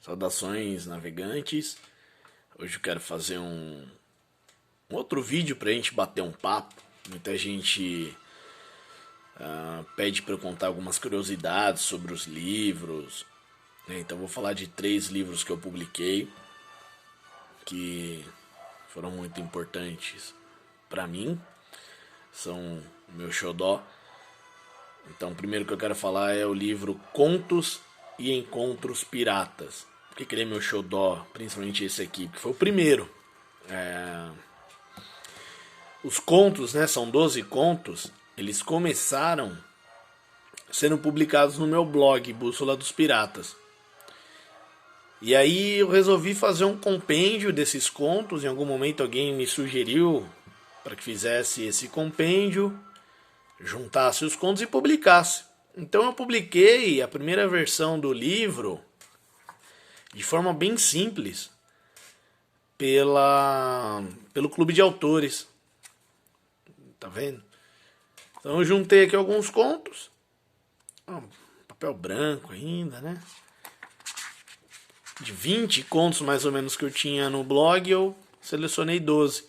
Saudações, navegantes. Hoje eu quero fazer um outro vídeo pra gente bater um papo. Muita gente pede para eu contar algumas curiosidades sobre os livros, né? Então vou falar de 3 livros que eu publiquei que foram muito importantes para mim, são o meu xodó. Então o primeiro que eu quero falar é o livro Contos e Encontros Piratas. Por que ele é meu xodó? Principalmente esse aqui, porque foi o primeiro. Os contos, né, são 12 contos, eles começaram sendo publicados no meu blog, Bússola dos Piratas. E aí eu resolvi fazer um compêndio desses contos. Em algum momento alguém me sugeriu para que fizesse esse compêndio, juntasse os contos e publicasse. Então eu publiquei a primeira versão do livro de forma bem simples pelo Clube de Autores. Tá vendo? Então eu juntei aqui alguns contos. Papel branco ainda, né? De 20 contos mais ou menos que eu tinha no blog, eu selecionei 12.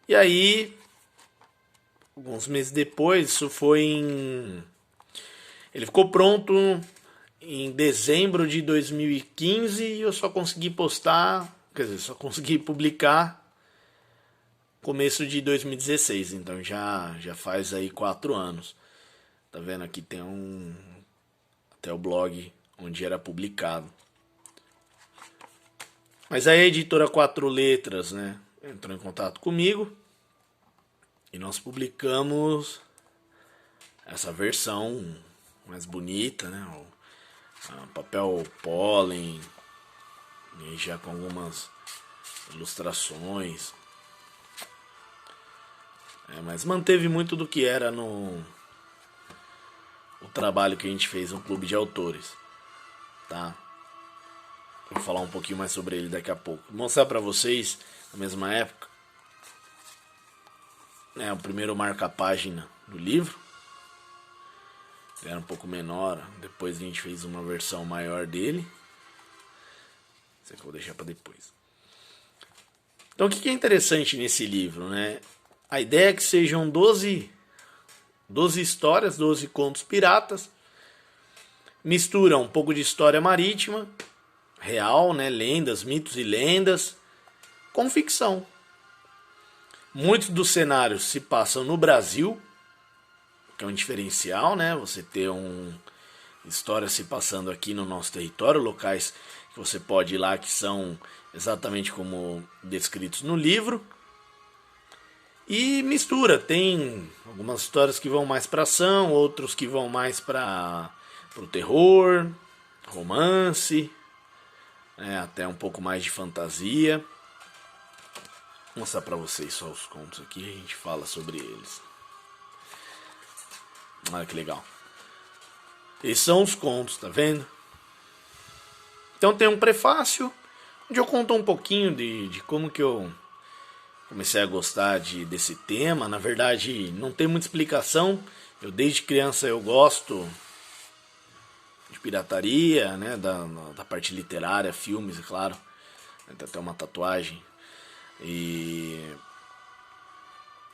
E aí, alguns meses depois, isso foi ele ficou pronto em dezembro de 2015 e eu só consegui postar, quer dizer, só consegui publicar começo de 2016, então já faz aí 4 anos. Tá vendo? Aqui tem até o blog onde era publicado. Mas aí a editora 4 Letras, né, entrou em contato comigo e nós publicamos essa versão mais bonita, né, papel pólen, e já com algumas ilustrações. Mas manteve muito do que era o trabalho que a gente fez no Clube de Autores, tá? Vou falar um pouquinho mais sobre ele daqui a pouco. Vou mostrar pra vocês, na mesma época, né, o primeiro marca-página do livro. Ele era um pouco menor, depois a gente fez uma versão maior dele. Isso aqui eu vou deixar pra depois. Então o que é interessante nesse livro, né? A ideia é que sejam 12 histórias, 12 contos piratas. Mistura um pouco de história marítima, real, né? Lendas, mitos e lendas, com ficção. Muitos dos cenários se passam no Brasil, que é um diferencial, né? Você ter história se passando aqui no nosso território, locais que você pode ir lá que são exatamente como descritos no livro. E mistura, tem algumas histórias que vão mais para ação, outros que vão mais para o terror, romance, até um pouco mais de fantasia. Vou mostrar para vocês só os contos aqui e a gente fala sobre eles. Olha que legal. Esses são os contos, tá vendo? Então tem um prefácio onde eu conto um pouquinho de como que eu comecei a gostar desse tema. Na verdade, não tem muita explicação. Eu desde criança eu gosto de pirataria, né, da parte literária, filmes, é claro. Tem até uma tatuagem. E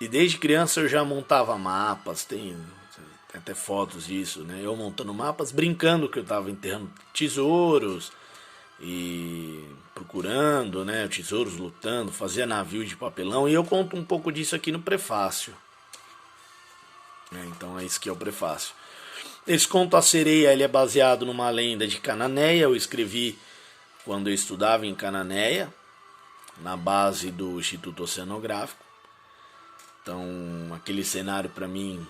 desde criança eu já montava mapas, tem até fotos disso, né? Eu montando mapas, brincando que eu estava enterrando tesouros e procurando, né, tesouros, lutando, fazia navio de papelão, e eu conto um pouco disso aqui no prefácio. Então é isso que é o prefácio. Esse conto A Sereia, ele é baseado numa lenda de Cananéia. Eu escrevi quando eu estudava em Cananéia, na base do Instituto Oceanográfico. Então aquele cenário para mim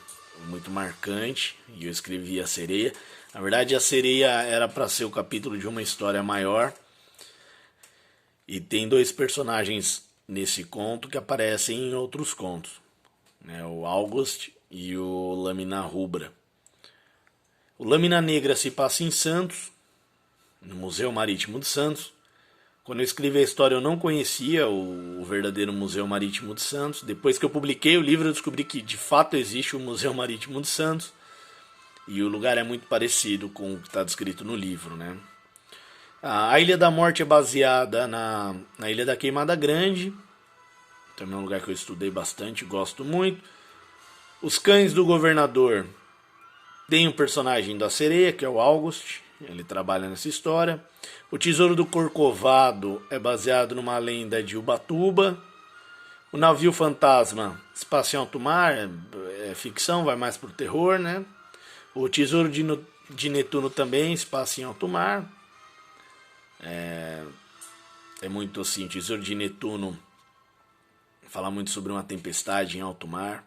muito marcante, e eu escrevi A Sereia. Na verdade, A Sereia era para ser o capítulo de uma história maior. E tem 2 personagens nesse conto que aparecem em outros contos, né? O August e o Lâmina Rubra. O Lâmina Negra se passa em Santos, no Museu Marítimo de Santos. Quando eu escrevi a história eu não conhecia o verdadeiro Museu Marítimo de Santos. Depois que eu publiquei o livro eu descobri que de fato existe o Museu Marítimo de Santos. E o lugar é muito parecido com o que está descrito no livro, né? A Ilha da Morte é baseada na Ilha da Queimada Grande. Também é um lugar que eu estudei bastante, gosto muito. Os Cães do Governador tem um personagem da sereia, que é o August. Ele trabalha nessa história. O Tesouro do Corcovado é baseado numa lenda de Ubatuba. O Navio Fantasma, Espaço em Alto Mar, é ficção, vai mais pro terror, né? O Tesouro de Netuno também, Espaço em Alto Mar. É muito assim, o Tesouro de Netuno fala muito sobre uma tempestade em alto mar.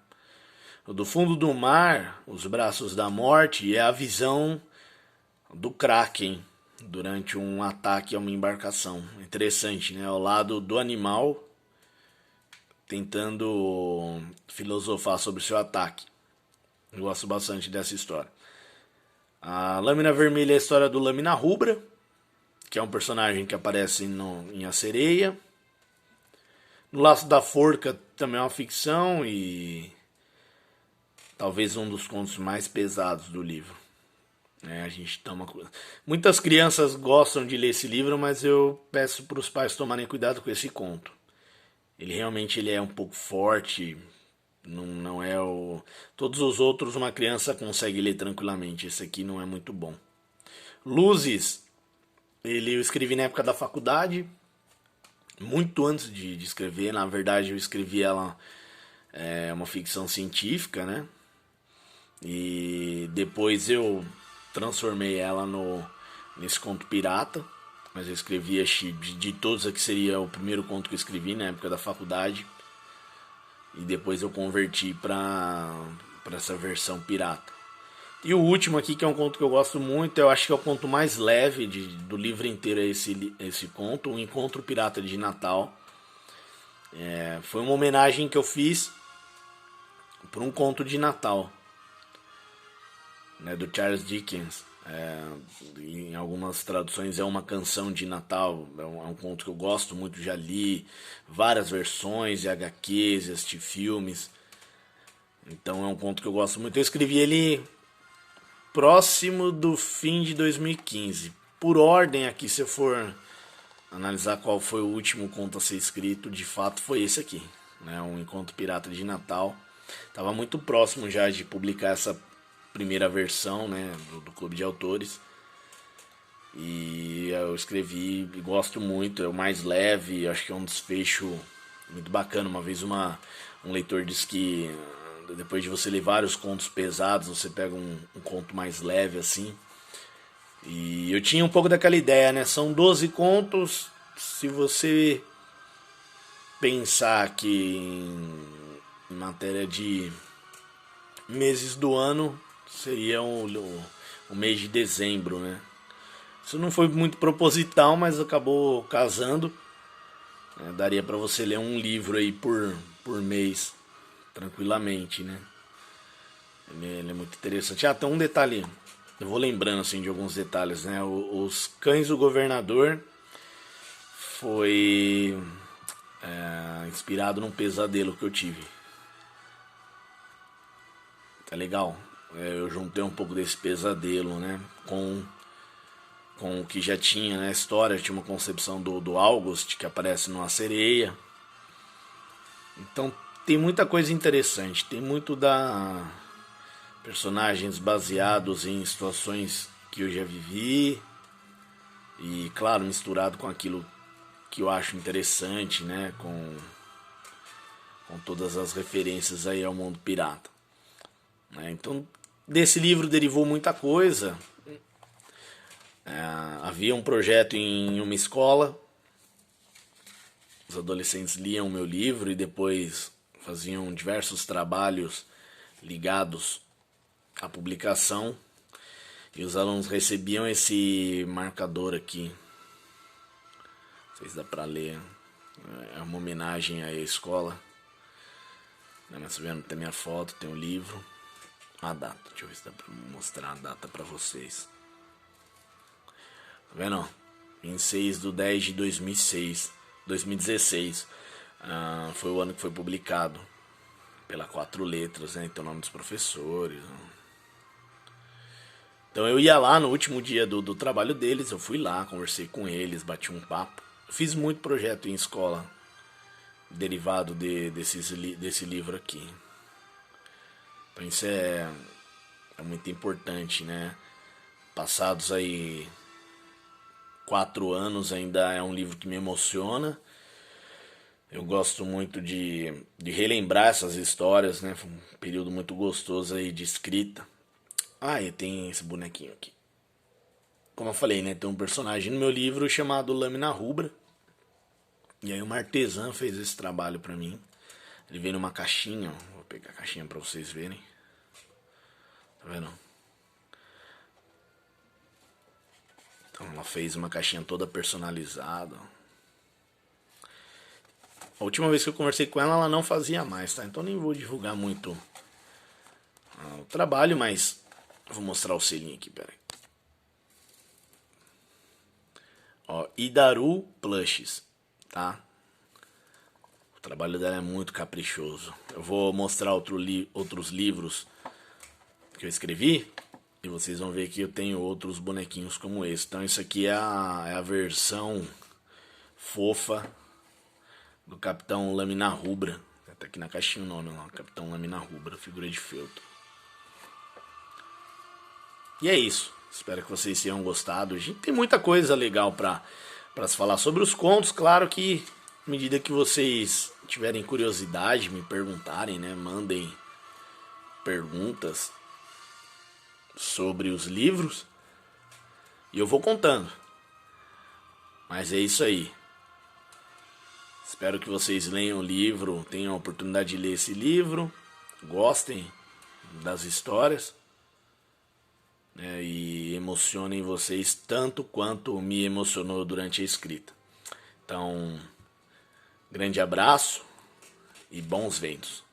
O do Fundo do Mar, Os Braços da Morte, é a visão do Kraken durante um ataque a uma embarcação. Interessante, né? Ao lado do animal tentando filosofar sobre o seu ataque. Eu gosto bastante dessa história. A Lâmina Vermelha é a história do Lâmina Rubra, que é um personagem que aparece em A Sereia. No Laço da Forca também é uma ficção e talvez um dos contos mais pesados do livro. A gente toma... Muitas crianças gostam de ler esse livro, mas eu peço para os pais tomarem cuidado com esse conto. Ele realmente é um pouco forte, não é o... Todos os outros uma criança consegue ler tranquilamente, esse aqui não é muito bom. Luzes, eu escrevi na época da faculdade, muito antes de escrever. Na verdade eu escrevi ela, uma ficção científica, né? E depois eu transformei ela nesse conto pirata. Mas eu escrevi, de todos aqui seria o primeiro conto que eu escrevi na época da faculdade. E depois eu converti para essa versão pirata. E o último aqui, que é um conto que eu gosto muito, eu acho que é o conto mais leve do livro inteiro, é esse conto, O Encontro Pirata de Natal. Foi uma homenagem que eu fiz por um conto de Natal, né, do Charles Dickens. Em algumas traduções é uma canção de Natal. É um conto que eu gosto muito, já li várias versões, HQs, assisti filmes. Então é um conto que eu gosto muito. Eu escrevi ele próximo do fim de 2015. Por ordem aqui, se eu for analisar qual foi o último conto a ser escrito, de fato foi esse aqui, né? Um Encontro Pirata de Natal. Estava muito próximo já de publicar essa primeira versão, né, do Clube de Autores. E eu escrevi e gosto muito, é o mais leve, acho que é um desfecho muito bacana. Uma vez um leitor disse que depois de você ler vários contos pesados, você pega um conto mais leve assim. E eu tinha um pouco daquela ideia, né? São 12 contos, se você pensar que em matéria de meses do ano, seria o mês de dezembro, né? Isso não foi muito proposital, mas acabou casando. Daria para você ler um livro aí por mês, tranquilamente, né? Ele é muito interessante. Tem um detalhe, eu vou lembrando assim de alguns detalhes, né? Os Cães do Governador foi inspirado num pesadelo que eu tive. Tá legal? Eu juntei um pouco desse pesadelo, né, com o que já tinha na história. Tinha uma concepção do August, que aparece numa sereia. Então tem muita coisa interessante. Tem muito da personagens baseados em situações que eu já vivi. E claro, misturado com aquilo que eu acho interessante, né, com todas as referências aí ao mundo pirata. Então desse livro derivou muita coisa. Havia um projeto em uma escola. Os adolescentes liam o meu livro e depois faziam diversos trabalhos ligados à publicação. E os alunos recebiam esse marcador aqui. Não sei se dá pra ler. É uma homenagem à escola. Mas vendo, tem minha foto, tem o livro. A data, deixa eu ver se dá pra mostrar a data pra vocês. Tá vendo? 26/10/2016. Foi o ano que foi publicado pela 4 Letras, né? Então, o nome dos professores. Então eu ia lá no último dia do trabalho deles, eu fui lá, conversei com eles, bati um papo. Eu fiz muito projeto em escola, derivado desse livro aqui. Então isso é muito importante, né? Passados aí 4 anos, ainda é um livro que me emociona. Eu gosto muito de relembrar essas histórias, né? Foi um período muito gostoso aí de escrita. Ah, e tem esse bonequinho aqui. Como eu falei, né? Tem um personagem no meu livro chamado Lâmina Rubra. E aí uma artesã fez esse trabalho pra mim. Ele veio numa caixinha, ó. Vou pegar a caixinha pra vocês verem. Tá vendo? Então ela fez uma caixinha toda personalizada. A última vez que eu conversei com ela não fazia mais, tá? Então nem vou divulgar muito o trabalho, mas vou mostrar o selinho aqui, peraí. Ó, Idaru Plushes, tá? O trabalho dela é muito caprichoso. Eu vou mostrar outros livros que eu escrevi e vocês vão ver que eu tenho outros bonequinhos como esse. Então isso aqui é a versão fofa do Capitão Lâmina Rubra. Tá aqui na caixinha o nome lá, Capitão Lâmina Rubra, figura de feltro. E é isso. Espero que vocês tenham gostado. A gente tem muita coisa legal para se falar sobre os contos. Claro que, à medida que vocês tiverem curiosidade, me perguntarem, né? Mandem perguntas sobre os livros e eu vou contando. Mas é isso aí. Espero que vocês leiam o livro, tenham a oportunidade de ler esse livro, gostem das histórias, né, e emocionem vocês tanto quanto me emocionou durante a escrita. Então, grande abraço e bons ventos.